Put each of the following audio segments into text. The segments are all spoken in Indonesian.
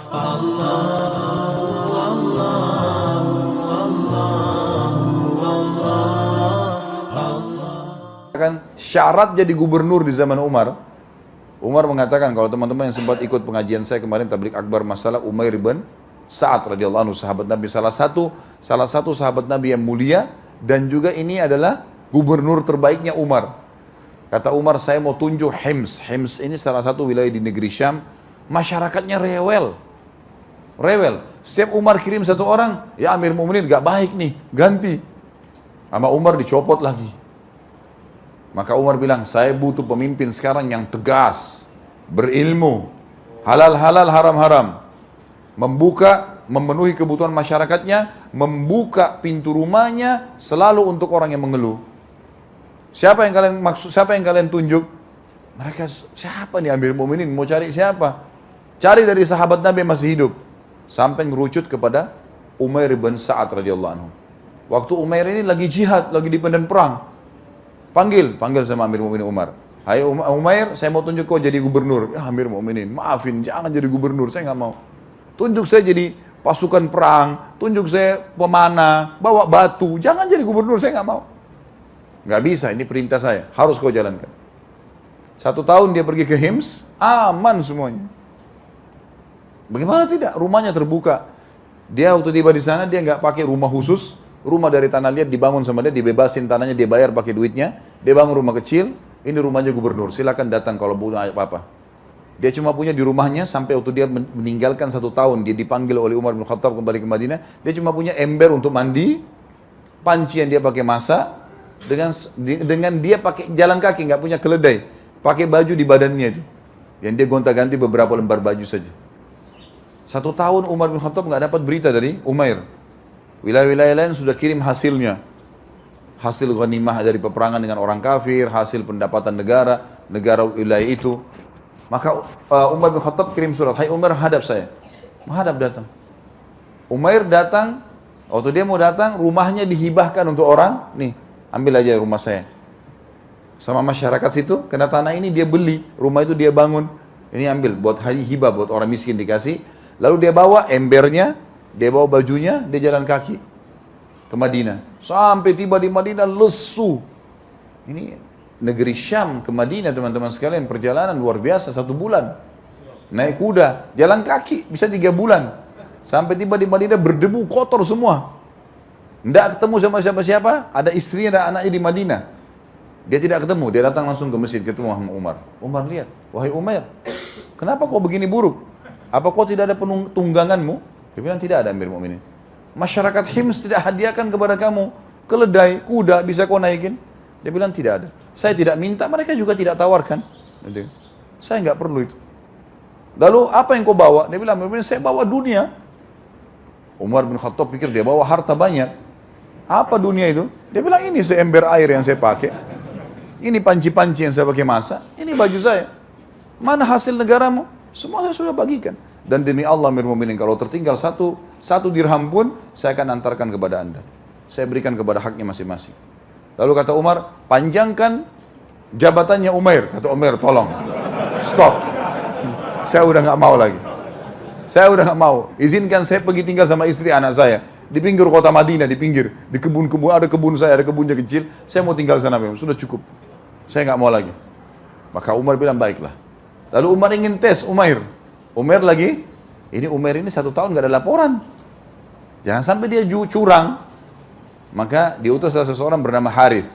Kan syarat jadi gubernur di zaman Umar. Umar mengatakan, kalau teman-teman yang sempat ikut pengajian saya kemarin tabligh akbar masalah Umair bin Sa'ad radhiyallahu anhu, sahabat Nabi, salah satu sahabat Nabi yang mulia, dan juga ini adalah gubernur terbaiknya Umar. Kata Umar, saya mau tunjuk Hims. Hims ini salah satu wilayah di negeri Syam, masyarakatnya rewel. Setiap Umar kirim satu orang, ya Amir Mu'minin gak baik nih, ganti. Sama Umar dicopot lagi. Maka Umar bilang, saya butuh pemimpin sekarang yang tegas, berilmu, halal-halal, haram-haram, membuka, memenuhi kebutuhan masyarakatnya, membuka pintu rumahnya selalu untuk orang yang mengeluh. Siapa yang kalian maksud? Siapa yang kalian tunjuk? Mereka, siapa nih Amir Mu'minin? Mau cari siapa? Cari dari sahabat Nabi yang masih hidup. Sampai ngerucut kepada Umair bin Sa'ad radhiyallahu anhu. Waktu Umair ini lagi jihad, lagi di medan perang. Panggil sama Amir Mu'minin Umar. Hai Umair, saya mau tunjuk kau jadi gubernur. Ya Amir Mu'minin, maafin, jangan jadi gubernur, saya nggak mau. Tunjuk saya jadi pasukan perang, tunjuk saya pemanah, bawa batu, jangan jadi gubernur, saya nggak mau. Nggak bisa, ini perintah saya, harus kau jalankan. 1 tahun dia pergi ke Hims, aman semuanya. Bagaimana tidak? Rumahnya terbuka. Dia waktu tiba di sana, dia nggak pakai rumah khusus. Rumah dari tanah liat dibangun sama dia, dibebasin tanahnya, dia bayar pakai duitnya. Dia bangun rumah kecil, ini rumahnya gubernur, silakan datang kalau butuh apa-apa. Dia cuma punya di rumahnya sampai waktu dia meninggalkan 1 tahun, dia dipanggil oleh Umar bin Khattab kembali ke Madinah. Dia cuma punya ember untuk mandi, panci yang dia pakai masak, dengan dia pakai jalan kaki, nggak punya keledai, pakai baju di badannya itu, yang dia gonta-ganti beberapa lembar baju saja. 1 tahun Umar bin Khattab nggak dapat berita dari Umair. Wilayah-wilayah lain sudah kirim hasilnya, hasil ghanimah dari peperangan dengan orang kafir, hasil pendapatan negara wilayah itu. Maka Umar bin Khattab kirim surat, hai Umar, hadap saya. Menghadap datang. Umair datang, waktu dia mau datang, rumahnya dihibahkan untuk orang, nih, ambil aja rumah saya. Sama masyarakat situ, kena tanah ini dia beli, rumah itu dia bangun. Ini ambil, buat hibah, buat orang miskin dikasih. Lalu dia bawa embernya, dia bawa bajunya, dia jalan kaki ke Madinah. Sampai tiba di Madinah lesu. Ini negeri Syam ke Madinah teman-teman sekalian, perjalanan luar biasa 1 bulan. Naik kuda, jalan kaki bisa 3 bulan. Sampai tiba di Madinah berdebu, kotor semua. Tidak ketemu sama siapa-siapa, ada istrinya dan anaknya di Madinah. Dia tidak ketemu, dia datang langsung ke masjid, ketemu sama Umar. Umar lihat, wahai Umair, kenapa kau begini buruk? Apa kau tidak ada tungganganmu? Dia bilang, tidak ada Amir Mu'minin. Masyarakat Hims tidak hadiahkan kepada kamu keledai, kuda, bisa kau naikin? Dia bilang, tidak ada. Saya tidak minta, mereka juga tidak tawarkan. Saya nggak perlu itu. Lalu apa yang kau bawa? Dia bilang, Amir Mu'minin, saya bawa dunia. Umar bin Khattab pikir dia bawa harta banyak. Apa dunia itu? Dia bilang, ini seember air yang saya pakai. Ini panci-panci yang saya pakai masak. Ini baju saya. Mana hasil negaramu? Semua saya sudah bagikan. Dan demi Allah Amir Mu'minin, kalau tertinggal satu dirham pun, saya akan antarkan kepada anda. Saya berikan kepada haknya masing-masing. Lalu kata Umar, panjangkan jabatannya Umair. Kata Umair, tolong, stop. Saya udah nggak mau lagi. Saya udah nggak mau. Izinkan saya pergi tinggal sama istri anak saya. Di pinggir kota Madinah, di pinggir. Di kebun-kebun, ada kebun saya, ada kebunnya kecil. Saya mau tinggal sana memang, sudah cukup. Saya nggak mau lagi. Maka Umar bilang, baiklah. Lalu Umar ingin tes Umair. Umair lagi, ini Umair ini 1 tahun gak ada laporan. Jangan sampai dia curang. Maka diutus seseorang bernama Harith.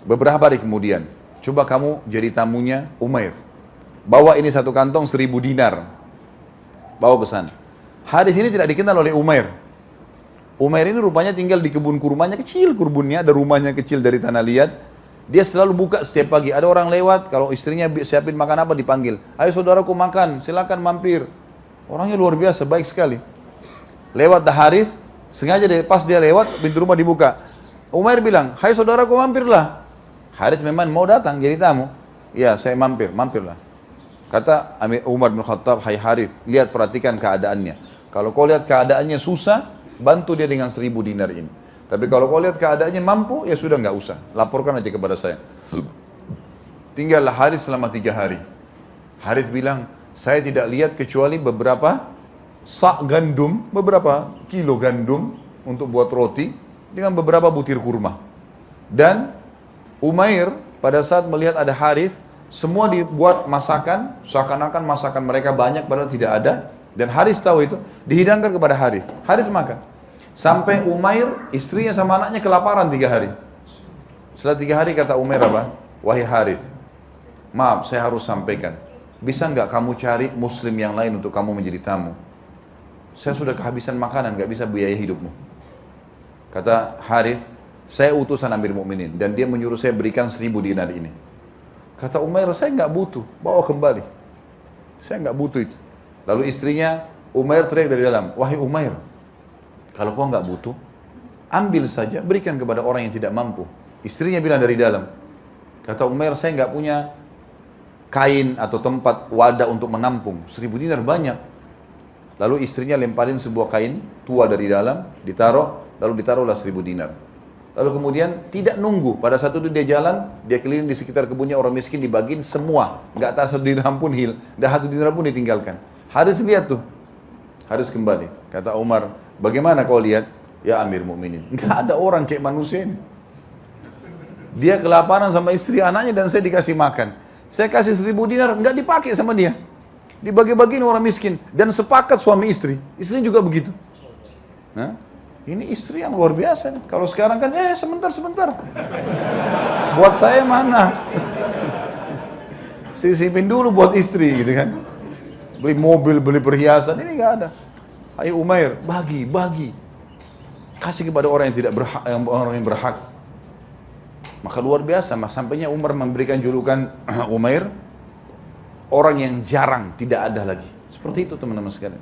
Beberapa hari kemudian, coba kamu jadi tamunya Umair. Bawa ini 1 kantong 1000 dinar. Bawa ke sana. Harith ini tidak dikenal oleh Umair. Umair ini rupanya tinggal di kebun kurmanya, kecil kebunnya, ada rumahnya kecil dari tanah liat. Dia selalu buka setiap pagi. Ada orang lewat, kalau istrinya siapin makan apa dipanggil. Ayo saudaraku makan, silakan mampir. Orangnya luar biasa, baik sekali. Lewat Harith, sengaja pas dia lewat, pintu rumah dibuka. Umair bilang, hai saudaraku mampirlah. Harith memang mau datang jadi tamu. Ya saya mampirlah. Kata Umar bin Khattab, hai Harith, lihat perhatikan keadaannya. Kalau kau lihat keadaannya susah, bantu dia dengan 1000 dinar ini. Tapi kalau kau lihat keadaannya mampu, ya sudah nggak usah. Laporkan aja kepada saya. Tinggallah Harith selama 3 hari. Harith bilang, saya tidak lihat kecuali beberapa sak gandum, beberapa kilo gandum untuk buat roti dengan beberapa butir kurma. Dan Umair pada saat melihat ada Harith, semua dibuat masakan, seakan-akan masakan mereka banyak padahal tidak ada. Dan Harith tahu itu, dihidangkan kepada Harith. Harith makan. Sampai Umair, istrinya sama anaknya kelaparan 3 hari. Setelah 3 hari kata Umair apa? Wahai Harith, maaf saya harus sampaikan. Bisa nggak kamu cari muslim yang lain untuk kamu menjadi tamu? Saya sudah kehabisan makanan, nggak bisa biaya hidupmu. Kata Harith, saya utusan Amir Mukminin dan dia menyuruh saya berikan 1000 dinar ini. Kata Umair, saya nggak butuh, bawa kembali. Saya nggak butuh itu. Lalu istrinya Umair teriak dari dalam, wahai Umair, kalau kau nggak butuh, ambil saja, berikan kepada orang yang tidak mampu. Istrinya bilang dari dalam. Kata Umair, saya nggak punya kain atau tempat wadah untuk menampung. 1000 dinar banyak. Lalu istrinya lemparin sebuah kain tua dari dalam, ditaruh, lalu ditaruhlah 1000 dinar. Lalu kemudian tidak nunggu, pada saat itu dia jalan, dia keliling di sekitar kebunnya orang miskin, dibagiin semua, nggak tak 1 dirham pun dah 1 dinar pun ditinggalkan. Haris lihat tuh, Haris kembali, kata Umar, bagaimana kau lihat? Ya Amir Mukminin, nggak ada orang kayak manusia ini. Dia kelaparan sama istri anaknya dan saya dikasih makan. Saya kasih 1000 dinar, nggak dipakai sama dia. Dibagi-bagiin orang miskin. Dan sepakat suami istri. Istrinya juga begitu. Nah, ini istri yang luar biasa nih. Kalau sekarang kan, sebentar. Buat saya mana? Sisipin dulu buat istri gitu kan. Beli mobil, beli perhiasan, ini nggak ada. Ayo Umair, bagi. Kasih kepada orang yang tidak berhak, orang yang berhak. Maka luar biasa, sampainya Umar memberikan julukan Umair, orang yang jarang, tidak ada lagi. Seperti itu teman-teman sekalian.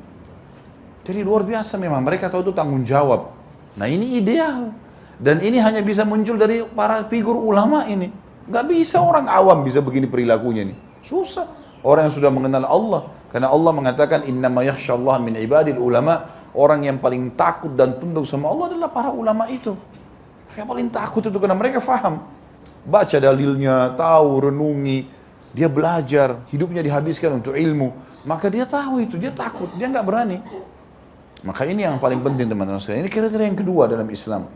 Jadi luar biasa memang, mereka tahu itu tanggung jawab. Nah ini ideal. Dan ini hanya bisa muncul dari para figur ulama ini. Nggak bisa orang awam bisa begini perilakunya ini. Susah. Orang yang sudah mengenal Allah. Karena Allah mengatakan, innama yakhshallah min ibadil ulama. Orang yang paling takut dan tunduk sama Allah adalah para ulama itu. Yang paling takut itu karena mereka faham. Baca dalilnya, tahu, renungi. Dia belajar, hidupnya dihabiskan untuk ilmu. Maka dia tahu itu, dia takut, dia nggak berani. Maka ini yang paling penting teman-teman sekalian. Ini kriteria yang kedua dalam Islam.